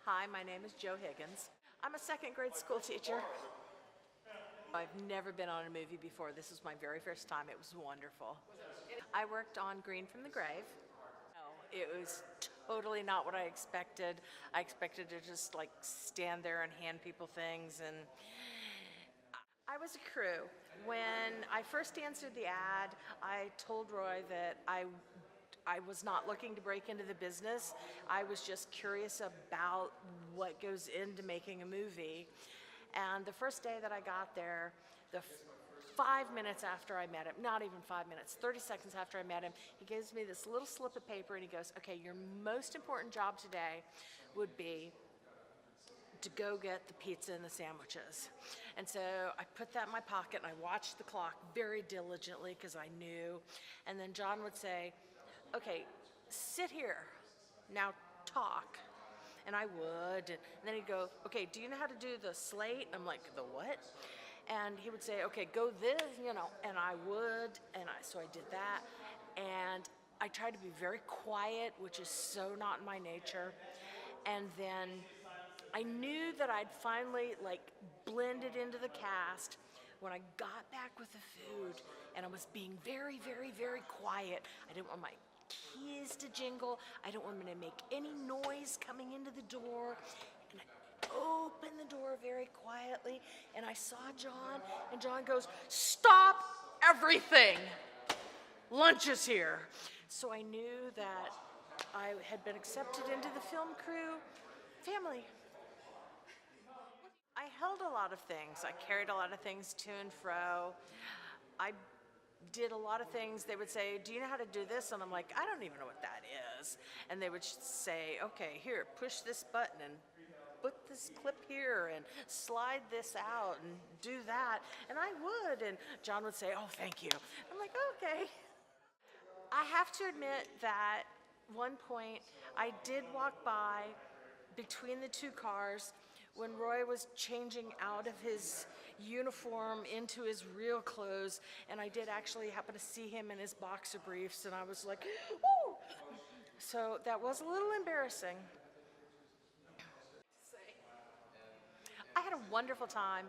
Hi, my name is Jo Higgins. I'm a second grade school teacher. I've never been on a movie before. This was my very first time. It was wonderful. I worked on Green from the Grave. No, it was totally not what I expected. I expected to just like stand there and hand people things, and I was a crew. When I first answered the ad, I told Roy that I was not looking to break into the business. I was just curious about what goes into making a movie. And the first day that I got there, 5 minutes after I met him, not even 5 minutes, 30 seconds after I met him, he gives me this little slip of paper and he goes, okay, your most important job today would be to go get the pizza and the sandwiches. And so I put that in my pocket and I watched the clock very diligently because I knew. And then John would say, okay, sit here, now talk. And I would, and then he'd go, okay, do you know how to do the slate? I'm like, the what? And he would say, okay, go this, and I would, so I did that. And I tried to be very quiet, which is so not in my nature. And then I knew that I'd finally blended into the cast when I got back with the food, and I was being very, very, very quiet. I didn't want my keys to jingle. I didn't want them to make any noise coming into the door. And I opened the door very quietly, and I saw John, and John goes, "Stop everything! Lunch is here." So I knew that I had been accepted into the film crew family. I held a lot of things. I carried a lot of things to and fro. I did a lot of things. They would say, do you know how to do this? And I'm like, I don't even know what that is. And they would say, okay, here, push this button and put this clip here and slide this out and do that. And I would. And John would say, oh, thank you. I'm like, okay. I have to admit that one point I did walk by between the two cars when Roy was changing out of his uniform into his real clothes, and I did actually happen to see him in his boxer briefs, and I was like, ooh! So that was a little embarrassing. I had a wonderful time.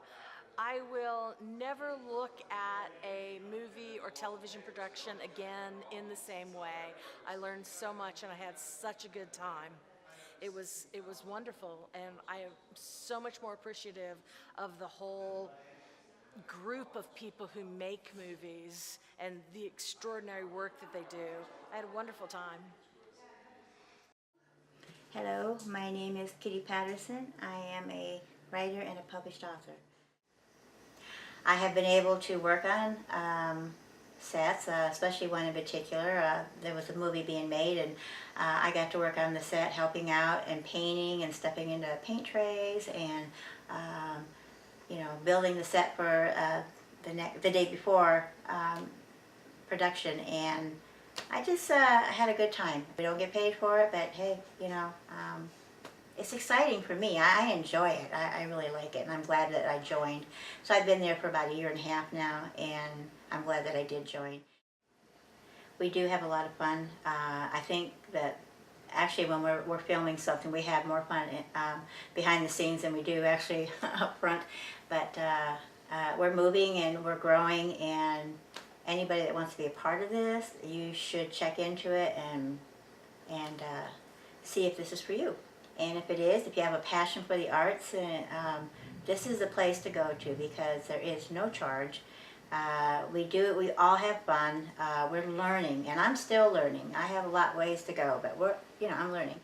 I will never look at a movie or television production again in the same way. I learned so much and I had such a good time. It was wonderful, and I am so much more appreciative of the whole group of people who make movies and the extraordinary work that they do. I had a wonderful time. Hello, my name is Kitty Patterson. I am a writer and a published author. I have been able to work on sets, especially one in particular. There was a movie being made, and I got to work on the set helping out and painting and stepping into paint trays and building the set for the day before production, and I just had a good time. We don't get paid for it, but hey, it's exciting for me. I enjoy it. I really like it, and I'm glad that I joined. So I've been there for about 1.5 years now, and I'm glad that I did join. We do have a lot of fun. I think that actually when we're filming something, we have more fun behind the scenes than we do actually up front. But we're moving and we're growing, and anybody that wants to be a part of this, you should check into it and see if this is for you. And if it is, if you have a passion for the arts, this is the place to go to because there is no charge. We all have fun. We're learning, and I'm still learning. I have a lot of ways to go, but I'm learning.